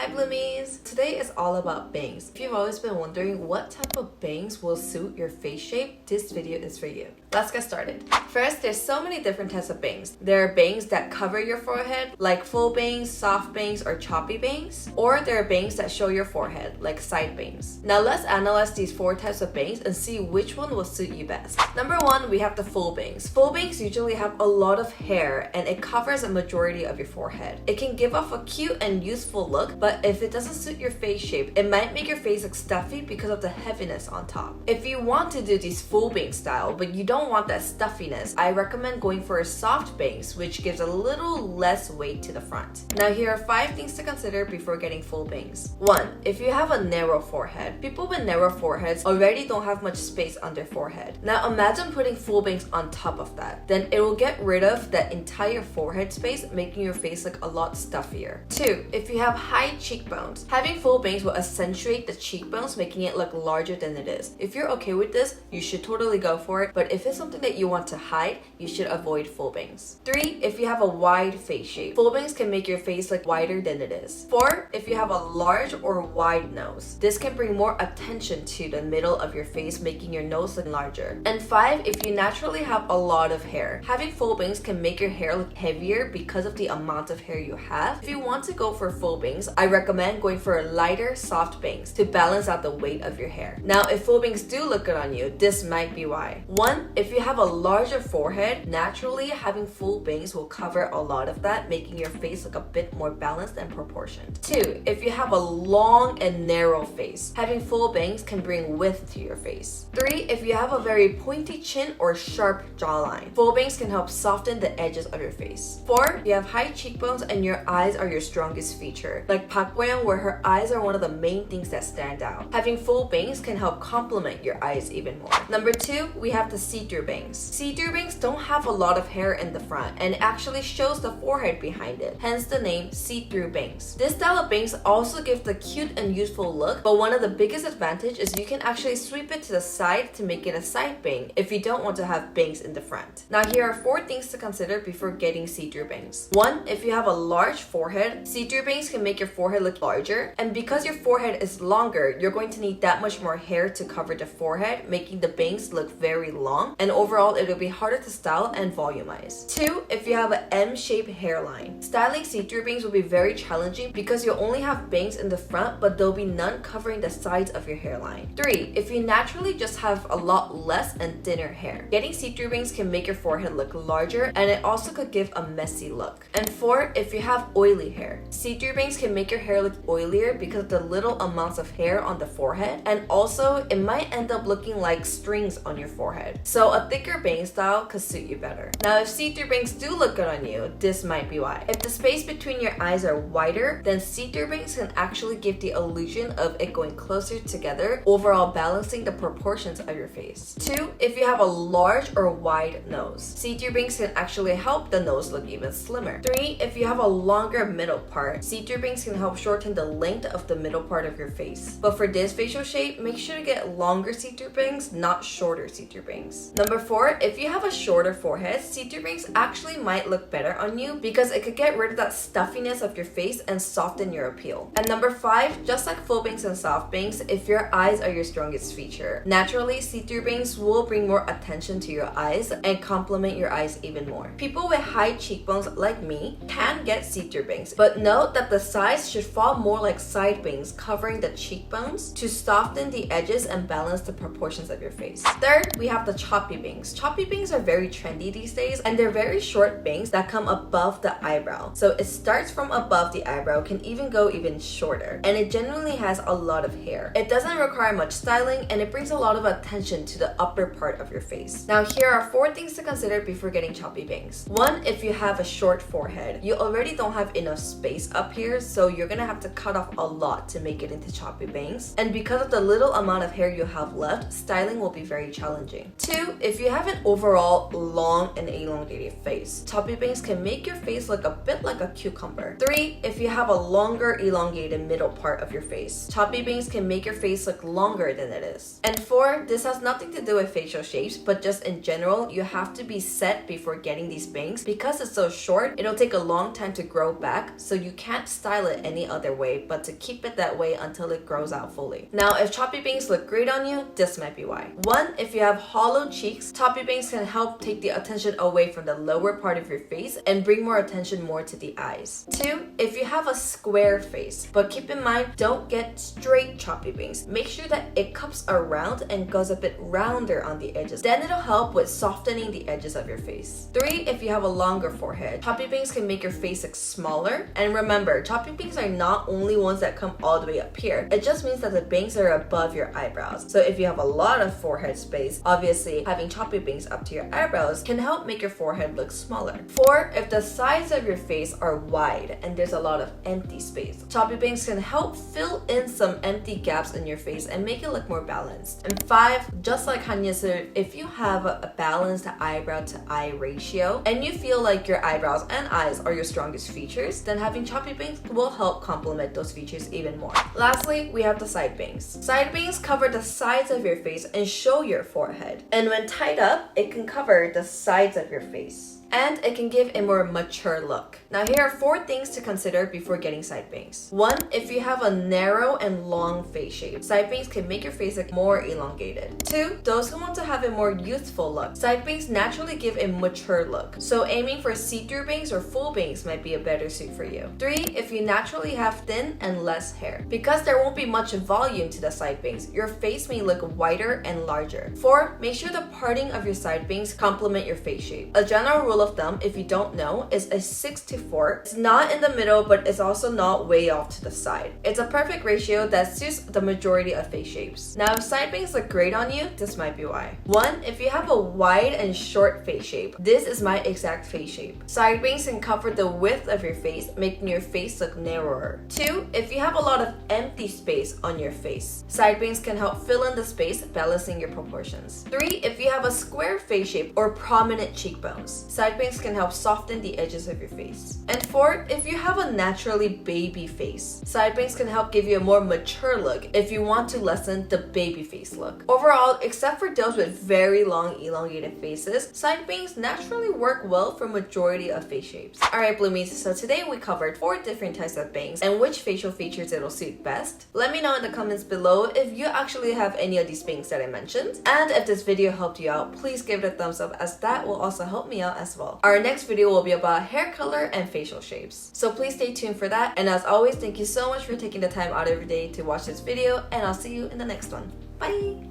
Hi Bloomies! Today is all about bangs. If you've always been wondering what type of bangs will suit your face shape, this video is for you. Let's get started. First, there's so many different types of bangs. There are bangs that cover your forehead, like full bangs, soft bangs, or choppy bangs. Or there are bangs that show your forehead, like side bangs. Now let's analyze these 4 types of bangs and see which one will suit you best. Number 1, we have the full bangs. Full bangs usually have a lot of hair and it covers a majority of your forehead. It can give off a cute and useful look, but if it doesn't suit your face shape, it might make your face look stuffy because of the heaviness on top. If you want to do these full bang style, but you don't want that stuffiness, I recommend going for a soft bangs, which gives a little less weight to the front. Now here are 5 things to consider before getting full bangs. 1. If you have a narrow forehead. People with narrow foreheads already don't have much space on their forehead. Now imagine putting full bangs on top of that. Then it will get rid of that entire forehead space, making your face look a lot stuffier. 2. If you have high cheekbones. Having full bangs will accentuate the cheekbones, making it look larger than it is. If you're okay with this, you should totally go for it, but if it's something that you want to hide, you should avoid full bangs. 3. If you have a wide face shape. Full bangs can make your face look wider than it is. 4. If you have a large or wide nose. This can bring more attention to the middle of your face, making your nose look larger. And 5. If you naturally have a lot of hair. Having full bangs can make your hair look heavier because of the amount of hair you have. If you want to go for full bangs, I recommend going for lighter, soft bangs to balance out the weight of your hair. Now, if full bangs do look good on you, this might be why. 1. If you have a larger forehead, naturally having full bangs will cover a lot of that, making your face look a bit more balanced and proportioned. 2. If you have a long and narrow face, having full bangs can bring width to your face. 3. If you have a very pointy chin or sharp jawline, full bangs can help soften the edges of your face. 4. You have high cheekbones and your eyes are your strongest feature. Like Park Bo-young, where her eyes are one of the main things that stand out. Having full bangs can help complement your eyes even more. Number 2, we have the see-through bangs. See-through bangs don't have a lot of hair in the front and it actually shows the forehead behind it, hence the name see-through bangs. This style of bangs also gives the cute and useful look, but one of the biggest advantages is you can actually sweep it to the side to make it a side bang if you don't want to have bangs in the front. Now here are 4 things to consider before getting see-through bangs. 1. If you have a large forehead, see-through bangs can make your forehead look larger, and because your forehead is longer, you're going to need that much more hair to cover the forehead, making the bangs look very long, and overall it will be harder to style and volumize. 2. If you have an M-shaped hairline. Styling see-through bangs will be very challenging because you'll only have bangs in the front, but there'll be none covering the sides of your hairline. 3. If you naturally just have a lot less and thinner hair. Getting see-through bangs can make your forehead look larger, and it also could give a messy look. And 4. If you have oily hair. See-through bangs can make your hair look oilier because of the little amounts of hair on the forehead, and also it might end up looking like strings on your forehead. So a thicker bang style could suit you better. Now if see-through bangs do look good on you, this might be why. If the space between your eyes are wider, then see-through bangs can actually give the illusion of it going closer together, overall balancing the proportions of your face. 2. If you have a large or wide nose. See-through bangs can actually help the nose look even slimmer. 3. If you have a longer middle part, see-through bangs can help shorten the length of the middle part of your face. But for this facial shape, make sure to get longer see-through bangs, not shorter see-through bangs. Number 4, if you have a shorter forehead, see-through bangs actually might look better on you because it could get rid of that stuffiness of your face and soften your appeal. And number 5, just like full bangs and soft bangs, if your eyes are your strongest feature, naturally see-through bangs will bring more attention to your eyes and complement your eyes even more. People with high cheekbones like me can get see-through bangs, but note that the sides should fall more like side bangs, covering the cheekbones to soften the edges and balance the proportions of your face. 3rd, we have the choppy bangs. Choppy bangs are very trendy these days, and they're very short bangs that come above the eyebrow. So it starts from above the eyebrow, can even go even shorter, and it generally has a lot of hair. It doesn't require much styling, and it brings a lot of attention to the upper part of your face. Now here are 4 things to consider before getting choppy bangs. 1. If you have a short forehead, you already don't have enough space up here, so you're gonna have to cut off a lot to make it into choppy bangs. And because of the little amount of hair you have left, styling will be very challenging. 2. If you have an overall long and elongated face, choppy bangs can make your face look a bit like a cucumber. 3. If you have a longer elongated middle part of your face, choppy bangs can make your face look longer than it is. And 4. This has nothing to do with facial shapes, but just in general, you have to be set before getting these bangs. Because it's so short, it'll take a long time to grow back, so you can't style it any other way, but to keep it that way until it grows out fully. Now, if choppy bangs look great on you, this might be why. 1. If you have hollow cheeks, choppy bangs can help take the attention away from the lower part of your face and bring more attention more to the eyes. 2. If you have a square face, but keep in mind, don't get straight choppy bangs. Make sure that it cups around and goes a bit rounder on the edges. Then it'll help with softening the edges of your face. 3. If you have a longer forehead, choppy bangs can make your face look smaller. And remember, choppy bangs are not only ones that come all the way up here. It just means that the bangs are above your eyebrows. So if you have a lot of forehead space, obviously having choppy bangs up to your eyebrows can help make your forehead look smaller. 4. If the sides of your face are wide and there's a lot of empty space, choppy bangs can help fill in some empty gaps in your face and make it look more balanced. And 5, just like Hanyesu, if you have a balanced eyebrow to eye ratio and you feel like your eyebrows and eyes are your strongest features, then having choppy bangs will help complement those features even more. Lastly, we have the side bangs. Side bangs cover the sides of your face and show your forehead. And when tied up, it can cover the sides of your face. And it can give a more mature look. Now here are 4 things to consider before getting side bangs. 1. If you have a narrow and long face shape, side bangs can make your face look more elongated. 2. Those who want to have a more youthful look, side bangs naturally give a mature look. So aiming for see-through bangs or full bangs might be a better suit for you. 3. If you naturally have thin and less hair, because there won't be much volume to the side bangs, your face may look wider and larger. 4. Make sure the parting of your side bangs complement your face shape. A general rule of thumb, if you don't know, is a 6:4. It's not in the middle, but it's also not way off to the side. It's a perfect ratio that suits the majority of face shapes. Now, if side bangs look great on you, this might be why. 1. If you have a wide and short face shape, this is my exact face shape. Side bangs can cover the width of your face, making your face look narrower. 2. If you have a lot of empty space on your face, side bangs can help fill in the space, balancing your proportions. 3. If you have a square face shape or prominent cheekbones, side bangs can help soften the edges of your face. And 4, if you have a naturally baby face, side bangs can help give you a more mature look if you want to lessen the baby face look. Overall, except for those with very long elongated faces, side bangs naturally work well for majority of face shapes. Alright Bloomies, so today we covered 4 different types of bangs and which facial features it'll suit best. Let me know in the comments below if you actually have any of these bangs that I mentioned. And if this video helped you out, please give it a thumbs up, as that will also help me out as well. Our next video will be about hair color and facial shapes. So please stay tuned for that. And as always, thank you so much for taking the time out of your day to watch this video, and I'll see you in the next one. Bye!